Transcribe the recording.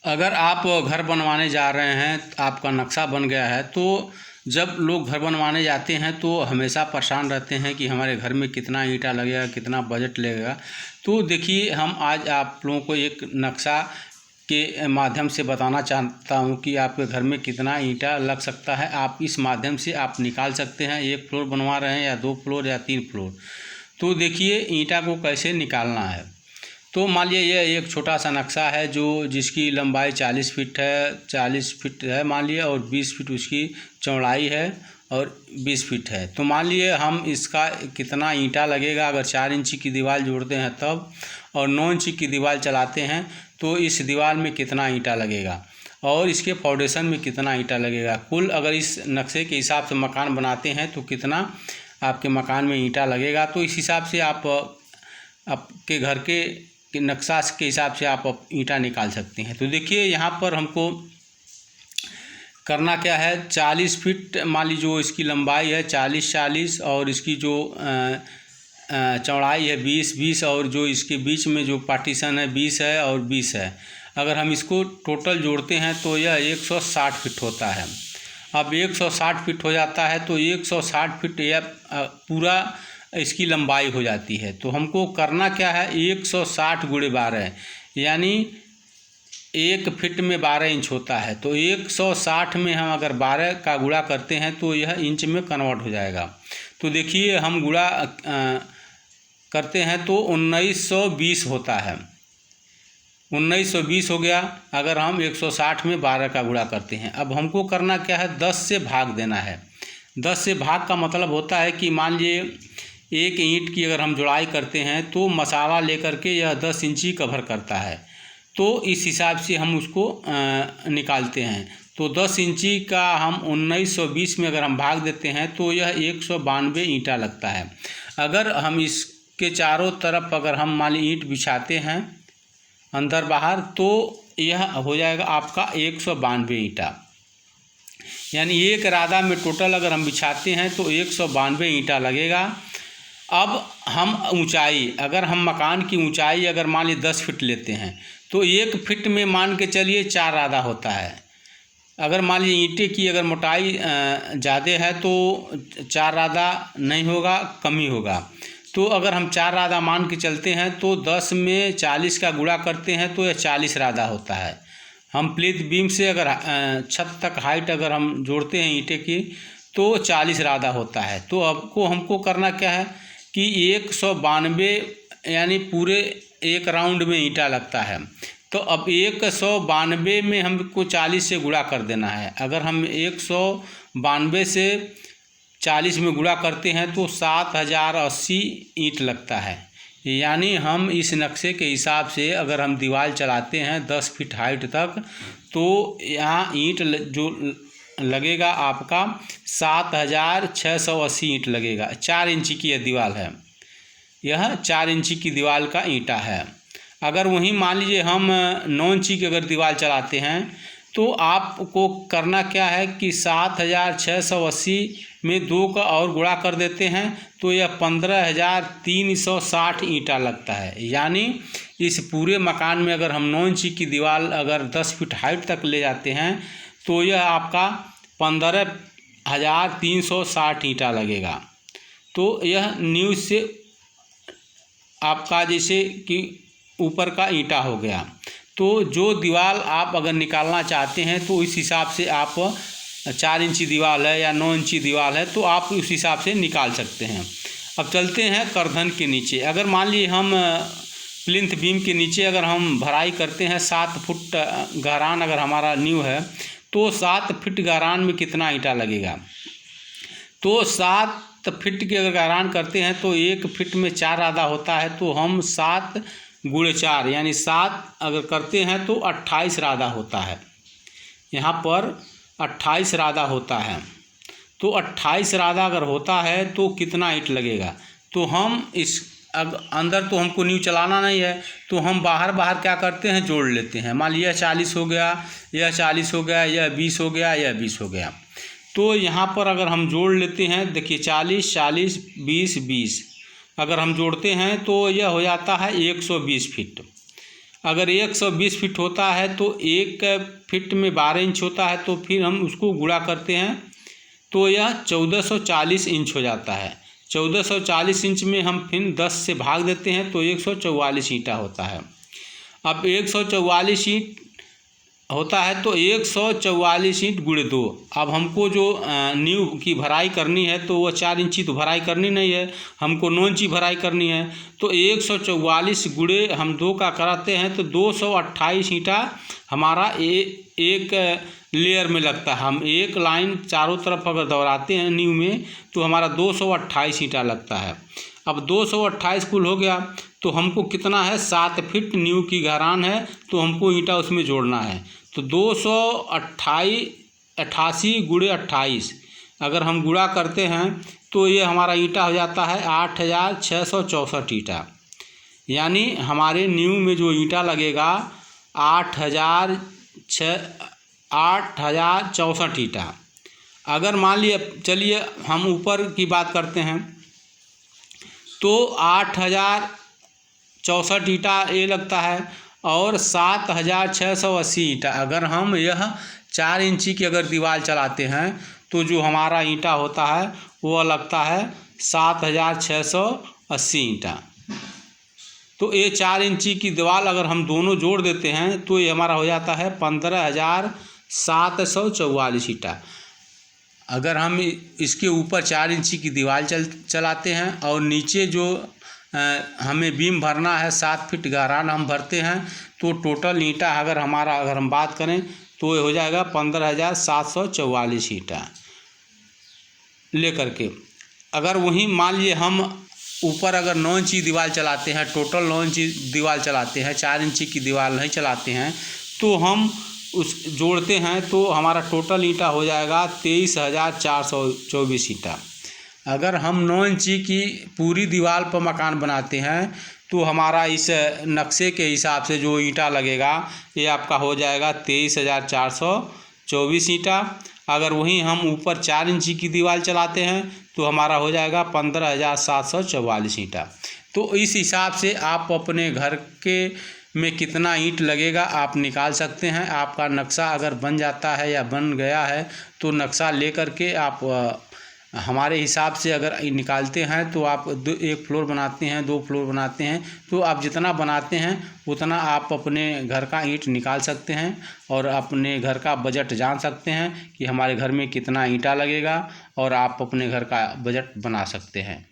अगर आप घर बनवाने जा रहे हैं, आपका नक्शा बन गया है, तो जब लोग घर बनवाने जाते हैं तो हमेशा परेशान रहते हैं कि हमारे घर में कितना ईंटा लगेगा, कितना बजट लगेगा। तो देखिए, हम आज आप लोगों को एक नक्शा के माध्यम से बताना चाहता हूं कि आपके घर में कितना ईंटा लग सकता है। आप इस माध्यम से आप निकाल सकते हैं, 1 फ्लोर बनवा रहे हैं या 2 फ्लोर या 3 फ्लोर। तो देखिए ईंटा को कैसे निकालना है। तो मान लीजिए यह एक छोटा सा नक्शा है जिसकी लंबाई 40 फीट है मान लीजिए, और 20 फीट उसकी चौड़ाई है और 20 फीट है। तो मान लीजिए हम इसका कितना ईंटा लगेगा, अगर 4 इंची की दीवार जोड़ते हैं तब, और 9 इंची की दीवार चलाते हैं तो इस दीवार में कितना ईंटा लगेगा और इसके फाउंडेशन में कितना ईंटा लगेगा। कुल अगर इस नक्शे के हिसाब से मकान बनाते हैं तो कितना आपके मकान में ईंटा लगेगा। तो इस हिसाब से आप आपके घर के नक्शा के हिसाब से आप ईंटा निकाल सकते हैं। तो देखिए यहाँ पर हमको करना क्या है, 40 फीट मान लीजिए जो इसकी लंबाई है 40 और इसकी जो चौड़ाई है 20 और जो इसके बीच में जो पार्टीशन है 20 है और 20 है। अगर हम इसको टोटल जोड़ते हैं तो यह 160 फीट होता है। अब 160 फीट हो जाता है तो 160 फीट यह पूरा इसकी लंबाई हो जाती है। तो हमको करना क्या है, 160 × 12 यानी 1 फीट में 12 इंच होता है। तो 160 में हम अगर 12 का गुणा करते हैं तो यह इंच में कन्वर्ट हो जाएगा। तो देखिए हम गुणा करते हैं तो 1920 होता है, 1920 हो गया अगर हम 160 में 12 का गुणा करते हैं। अब हमको करना क्या है, 10 से भाग देना है। 10 से भाग का मतलब होता है कि मान लीजिए 1 ईंट की अगर हम जुड़ाई करते हैं तो मसाला लेकर के यह 10 इंची कवर करता है। तो इस हिसाब से हम उसको निकालते हैं। तो 10 इंची का हम 1920 में अगर हम भाग देते हैं तो यह 192 ईंटा लगता है। अगर हम इसके चारों तरफ अगर हम मान ली ईंट बिछाते हैं अंदर बाहर तो यह हो जाएगा आपका 192 ईंटा। यानी एक राधा में टोटल अगर हम बिछाते हैं तो 192 ईंटा लगेगा। अब हम ऊंचाई, अगर हम मकान की ऊंचाई अगर मान लीजिए 10 फीट लेते हैं तो 1 फीट में मान के चलिए 4 राधा होता है। अगर मान लीजिए ईंटे की अगर मोटाई ज़्यादा है तो 4 राधा नहीं होगा, कम ही होगा। तो अगर हम 4 राधा मान के चलते हैं तो 10 में 40 का गुणा करते हैं तो यह 40 राधा होता है। हम प्लीथ बीम से अगर छत तक हाइट अगर हम जोड़ते हैं ईंटे की तो 40 राधा होता है। तो हमको करना क्या है कि 192 यानी पूरे एक राउंड में ईंटा लगता है। तो अब 192 में हमको 40 से गुणा कर देना है। अगर हम 192 से 40 में गुणा करते हैं तो 7080 ईंट लगता है। यानी हम इस नक्शे के हिसाब से अगर हम दीवार चलाते हैं 10 फीट हाइट तक तो यहाँ ईंट जो लगेगा आपका 7680 ईंट लगेगा। 4 इंची की यह दीवार है, यह 4 इंची की दीवार का ईंटा है। अगर वहीं मान लीजिए हम 9 इंची की अगर दीवार चलाते हैं तो आपको करना क्या है कि 7680 में 2 का और गुणा कर देते हैं तो यह 15360 ईंटा लगता है। यानी इस पूरे मकान में अगर हम 9 इंची की दीवार अगर 10 फीट हाइट तक ले जाते हैं तो यह आपका 15360 ईंटा लगेगा। तो यह न्यूज़ से आपका जैसे कि ऊपर का ईंटा हो गया। तो जो दीवार आप अगर निकालना चाहते हैं तो इस हिसाब से आप 4 इंची दीवार है या 9 इंची दीवार है तो आप उस हिसाब से निकाल सकते हैं। अब चलते हैं करधन के नीचे। अगर मान लीजिए हम प्लिंथ बीम के नीचे अगर हम भराई करते हैं 7 फुट गहरान अगर हमारा नींव है तो 7 फीट गहरान में कितना ईंटा लगेगा। तो 7 फीट की अगर गहरान करते हैं तो 1 फीट में 4 राधा होता है। तो हम 7 × 4 यानी 7 अगर करते हैं तो 28 राधा होता है। यहाँ पर 28 राधा होता है। तो 28 राधा अगर होता है तो कितना ईंट लगेगा। तो हम इस अंदर तो हमको नींव चलाना नहीं है तो हम बाहर क्या करते हैं, जोड़ लेते हैं। मान लिया 40 हो गया, यह 40 हो गया, यह 20 हो गया, यह 20 हो गया। तो यहाँ पर अगर हम जोड़ लेते हैं, देखिए 40 40 20 20 अगर हम जोड़ते हैं तो यह हो जाता है 120 फीट। अगर 120 फीट होता है तो 1 फीट में 12 इंच होता है, तो फिर हम उसको गुणा करते हैं तो यह 1440 इंच हो जाता है। 1440 इंच में हम फिर 10 से भाग देते हैं तो 144 ईंटा होता है। अब 144 ईंट होता है तो 144 ईंट गुणे 2। अब हमको जो नींव की भराई करनी है तो वो 4 इंची तो भराई करनी नहीं है, हमको 9 इंची भराई करनी है। तो 144 गुणे हम 2 का कराते हैं तो 228 ईंटा हमारा एक लेयर में लगता है। हम एक लाइन चारों तरफ अगर दोहराते हैं नींव में तो हमारा 228 ईंटा लगता है। अब 228 कुल हो गया तो हमको कितना है, 7 फीट नींव की गहरान है, तो हमको ईंटा उसमें जोड़ना है। तो 288 गुणे 28 अगर हम गुणा करते हैं तो ये हमारा ईंटा हो जाता है 8664 ईंटा। यानी हमारे नींव में जो ईंटा लगेगा 8064 ईंटा। अगर मान लिया, चलिए हम ऊपर की बात करते हैं तो 8064 ईंटा ये लगता है और 7680 ईंटा। अगर हम यह 4 इंची की अगर दीवार चलाते हैं तो जो हमारा ईंटा होता है वो लगता है 7680 ईंटा। तो ये 4 इंची की दीवार अगर हम दोनों जोड़ देते हैं तो ये हमारा हो जाता है 15744 ईंटा। अगर हम इसके ऊपर 4 इंची की दीवार चलाते हैं और नीचे जो हमें बीम भरना है 7 फीट गहरान हम भरते हैं तो टोटल ईंटा अगर हम बात करें तो ये हो जाएगा 15744 ईंटा लेकर के। अगर वहीं मान लिए हम ऊपर अगर 9 इंची दीवार चलाते हैं, टोटल 9 इंची दीवार चलाते हैं, 4 इंची की दीवार नहीं चलाते हैं, तो हम उस जोड़ते हैं तो हमारा टोटल ईंटा हो जाएगा 23424 ईंटा। अगर हम 9 इंची की पूरी दीवार पर मकान बनाते हैं तो हमारा इस नक्शे के हिसाब से जो ईंटा लगेगा ये आपका हो जाएगा 23424 ईंटा। अगर वहीं हम ऊपर 4 इंची की दीवार चलाते हैं तो हमारा हो जाएगा 15744 ईंटा। तो इस हिसाब से आप अपने घर के में कितना ईंट लगेगा आप निकाल सकते हैं। आपका नक्शा अगर बन जाता है या बन गया है तो नक्शा लेकर के आप हमारे हिसाब से अगर निकालते हैं तो आप 1 फ्लोर बनाते हैं, 2 फ्लोर बनाते हैं, तो आप जितना बनाते हैं उतना आप अपने घर का ईंट निकाल सकते हैं और अपने घर का बजट जान सकते हैं कि हमारे घर में कितना ईंटा लगेगा और आप अपने घर का बजट बना सकते हैं।